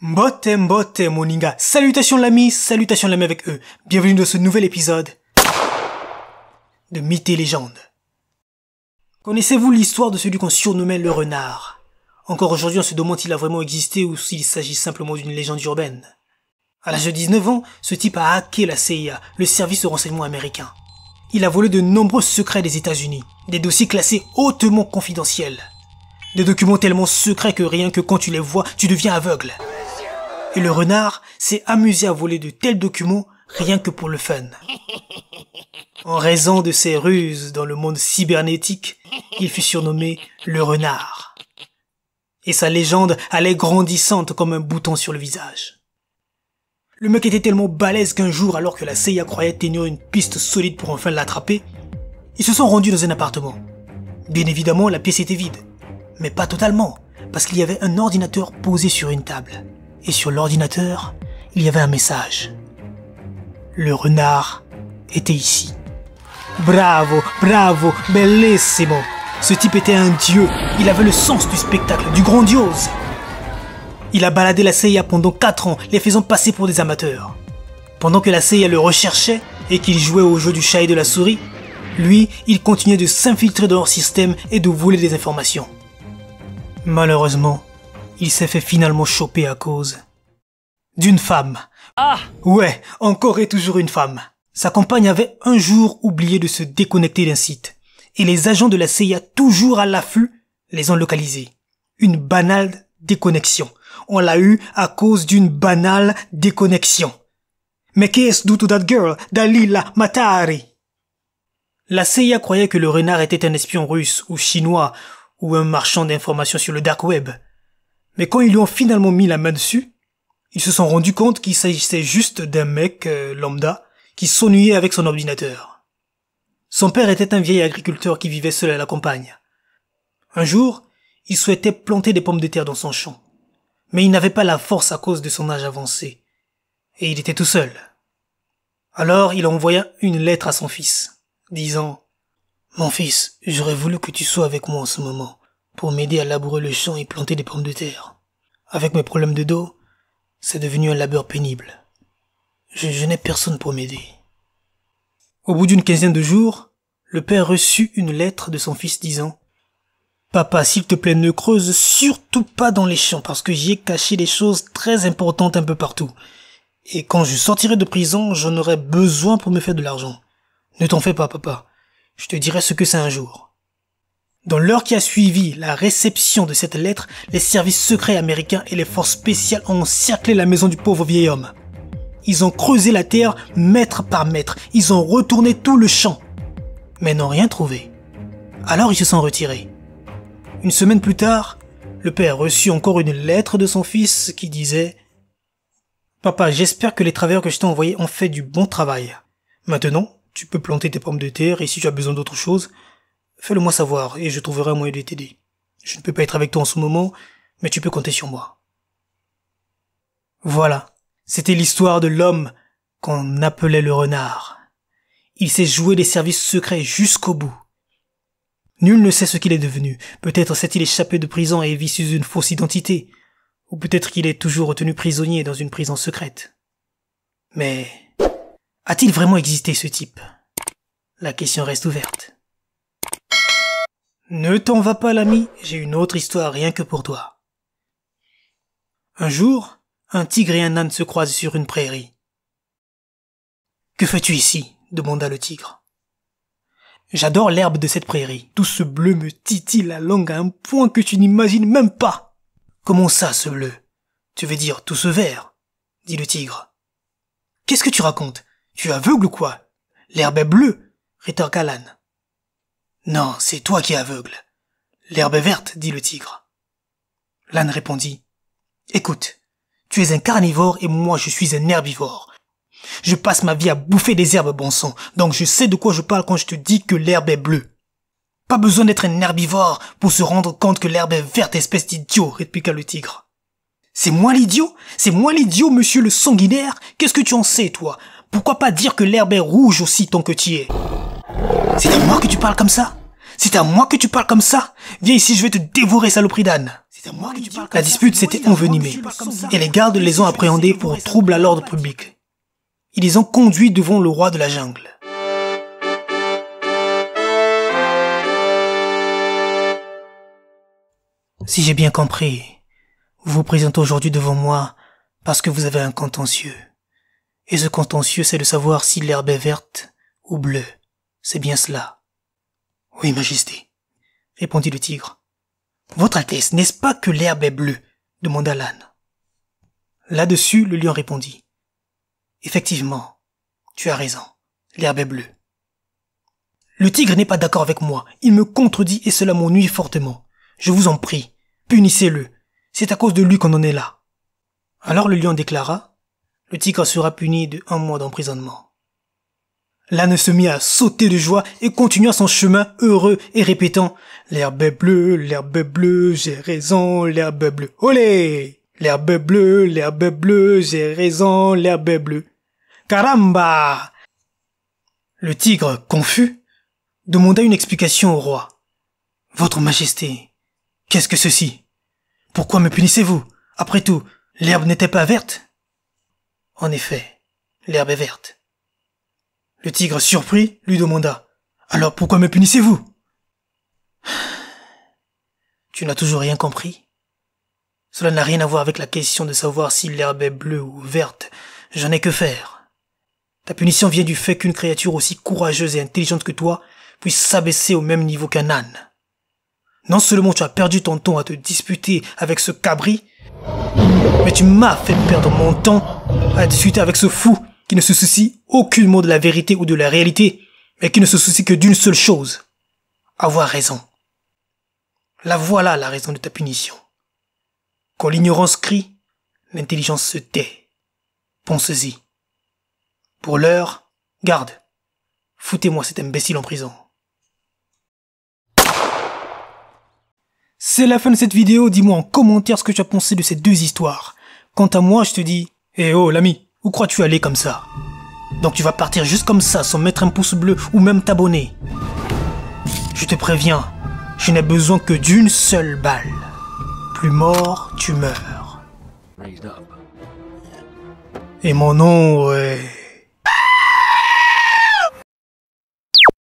Mbote moninga, salutations l'ami avec eux. Bienvenue dans ce nouvel épisode de Mythes et légendes. Connaissez-vous l'histoire de celui qu'on surnommait le renard? Encore aujourd'hui on se demande s'il a vraiment existé ou s'il s'agit simplement d'une légende urbaine. À l'âge de 19 ans, ce type a hacké la CIA, le service de renseignement américain. Il a volé de nombreux secrets des États-Unis, des dossiers classés hautement confidentiels. Des documents tellement secrets que rien que quand tu les vois, tu deviens aveugle. Et le renard s'est amusé à voler de tels documents rien que pour le fun. En raison de ses ruses dans le monde cybernétique, il fut surnommé le renard. Et sa légende allait grandissante comme un bouton sur le visage. Le mec était tellement balèze qu'un jour, alors que la CIA croyait tenir une piste solide pour enfin l'attraper, ils se sont rendus dans un appartement. Bien évidemment, la pièce était vide. Mais pas totalement, parce qu'il y avait un ordinateur posé sur une table. Et sur l'ordinateur, il y avait un message. Le renard était ici. Bravo, bravo, bellissimo. Ce type était un dieu. Il avait le sens du spectacle, du grandiose. Il a baladé la CIA pendant 4 ans, les faisant passer pour des amateurs. Pendant que la CIA le recherchait et qu'il jouait au jeu du chat et de la souris, lui, il continuait de s'infiltrer dans leur système et de voler des informations. Malheureusement, il s'est fait finalement choper à cause d'une femme. Ah! Ouais, encore et toujours une femme. Sa compagne avait un jour oublié de se déconnecter d'un site. Et les agents de la CIA, toujours à l'affût, les ont localisés. Une banale déconnexion. On l'a eu à cause d'une banale déconnexion. Mais qu'est-ce do to that girl, Dalila Matari? La CIA croyait que le renard était un espion russe ou chinois ou un marchand d'informations sur le dark web. Mais quand ils lui ont finalement mis la main dessus, ils se sont rendus compte qu'il s'agissait juste d'un mec lambda qui s'ennuyait avec son ordinateur. Son père était un vieil agriculteur qui vivait seul à la campagne. Un jour, il souhaitait planter des pommes de terre dans son champ. Mais il n'avait pas la force à cause de son âge avancé. Et il était tout seul. Alors il envoya une lettre à son fils, disant « Mon fils, j'aurais voulu que tu sois avec moi en ce moment, pour m'aider à labourer le champ et planter des pommes de terre. Avec mes problèmes de dos, c'est devenu un labeur pénible. Je n'ai personne pour m'aider. » Au bout d'une quinzaine de jours, le père reçut une lettre de son fils disant « Papa, s'il te plaît, ne creuse surtout pas dans les champs parce que j'y ai caché des choses très importantes un peu partout. Et quand je sortirai de prison, j'en aurai besoin pour me faire de l'argent. Ne t'en fais pas, papa. Je te dirai ce que c'est un jour. » Dans l'heure qui a suivi la réception de cette lettre, les services secrets américains et les forces spéciales ont encerclé la maison du pauvre vieil homme. Ils ont creusé la terre mètre par mètre, ils ont retourné tout le champ, mais n'ont rien trouvé. Alors ils se sont retirés. Une semaine plus tard, le père reçut encore une lettre de son fils qui disait « Papa, j'espère que les travailleurs que je t'ai envoyés ont fait du bon travail. Maintenant, tu peux planter tes pommes de terre et si tu as besoin d'autre chose, fais-le moi savoir et je trouverai un moyen de t'aider. Je ne peux pas être avec toi en ce moment, mais tu peux compter sur moi. » Voilà, c'était l'histoire de l'homme qu'on appelait le renard. Il s'est joué des services secrets jusqu'au bout. Nul ne sait ce qu'il est devenu. Peut-être s'est-il échappé de prison et vit sous une fausse identité. Ou peut-être qu'il est toujours retenu prisonnier dans une prison secrète. Mais a-t-il vraiment existé ce type? La question reste ouverte. Ne t'en va pas l'ami, j'ai une autre histoire rien que pour toi. Un jour, un tigre et un âne se croisent sur une prairie. « Que fais-tu ici ?» demanda le tigre. « J'adore l'herbe de cette prairie. Tout ce bleu me titille la langue à un point que tu n'imagines même pas. »« Comment ça, ce bleu ? Tu veux dire tout ce vert ?» dit le tigre. « Qu'est-ce que tu racontes ? Tu es aveugle ou quoi ? L'herbe est bleue, rétorqua l'âne. « Non, c'est toi qui es aveugle. L'herbe est verte, dit le tigre. » L'âne répondit. « Écoute, tu es un carnivore et moi je suis un herbivore. Je passe ma vie à bouffer des herbes, bon sang, donc je sais de quoi je parle quand je te dis que l'herbe est bleue. »« Pas besoin d'être un herbivore pour se rendre compte que l'herbe est verte, espèce d'idiot, répliqua le tigre. »« C'est moi l'idiot ? C'est moi l'idiot, monsieur le sanguinaire ? Qu'est-ce que tu en sais, toi ? Pourquoi pas dire que l'herbe est rouge aussi tant que tu y es ? C'est à moi que tu parles comme ça ? C'est à moi que tu parles comme ça ? Viens ici, je vais te dévorer, saloperie d'âne. » La dispute s'était envenimée et les gardes les ont appréhendés pour trouble à l'ordre public. Ils les ont conduits devant le roi de la jungle. Si j'ai bien compris, vous vous présentez aujourd'hui devant moi parce que vous avez un contentieux. Et ce contentieux, c'est de savoir si l'herbe est verte ou bleue. C'est bien cela. Oui, Majesté, répondit le tigre. Votre Altesse, n'est-ce pas que l'herbe est bleue? Demanda l'âne. Là-dessus, le lion répondit. Effectivement, tu as raison, l'herbe est bleue. Le tigre n'est pas d'accord avec moi, il me contredit et cela m'ennuie fortement. Je vous en prie, punissez-le, c'est à cause de lui qu'on en est là. Alors le lion déclara, le tigre sera puni de 1 mois d'emprisonnement. L'âne se mit à sauter de joie et continua son chemin heureux et répétant « L'herbe est bleue, j'ai raison, l'herbe est bleue. Olé! L'herbe est bleue, j'ai raison, l'herbe est bleue. Caramba !» Le tigre, confus, demanda une explication au roi. « Votre Majesté, qu'est-ce que ceci? Pourquoi me punissez-vous? Après tout, l'herbe n'était pas verte ?» « En effet, l'herbe est verte. » Le tigre, surpris, lui demanda « Alors pourquoi me punissez-vous ?»« Tu n'as toujours rien compris? Cela n'a rien à voir avec la question de savoir si l'herbe est bleue ou verte. J'en ai que faire. Ta punition vient du fait qu'une créature aussi courageuse et intelligente que toi puisse s'abaisser au même niveau qu'un âne. Non seulement tu as perdu ton temps à te disputer avec ce cabri, mais tu m'as fait perdre mon temps à discuter avec ce fou qui ne se soucie aucunement de la vérité ou de la réalité, mais qui ne se soucie que d'une seule chose, avoir raison. La voilà la raison de ta punition. Quand l'ignorance crie, l'intelligence se tait. Pense-y. Pour l'heure, garde, foutez-moi cet imbécile en prison. C'est la fin de cette vidéo, dis-moi en commentaire ce que tu as pensé de ces 2 histoires. Quant à moi, je te dis, oh l'ami, où crois-tu aller comme ça? Donc tu vas partir juste comme ça, sans mettre un pouce bleu ou même t'abonner. Je te préviens, je n'ai besoin que d'une seule balle. Plus mort, tu meurs. Et mon nom, ouais...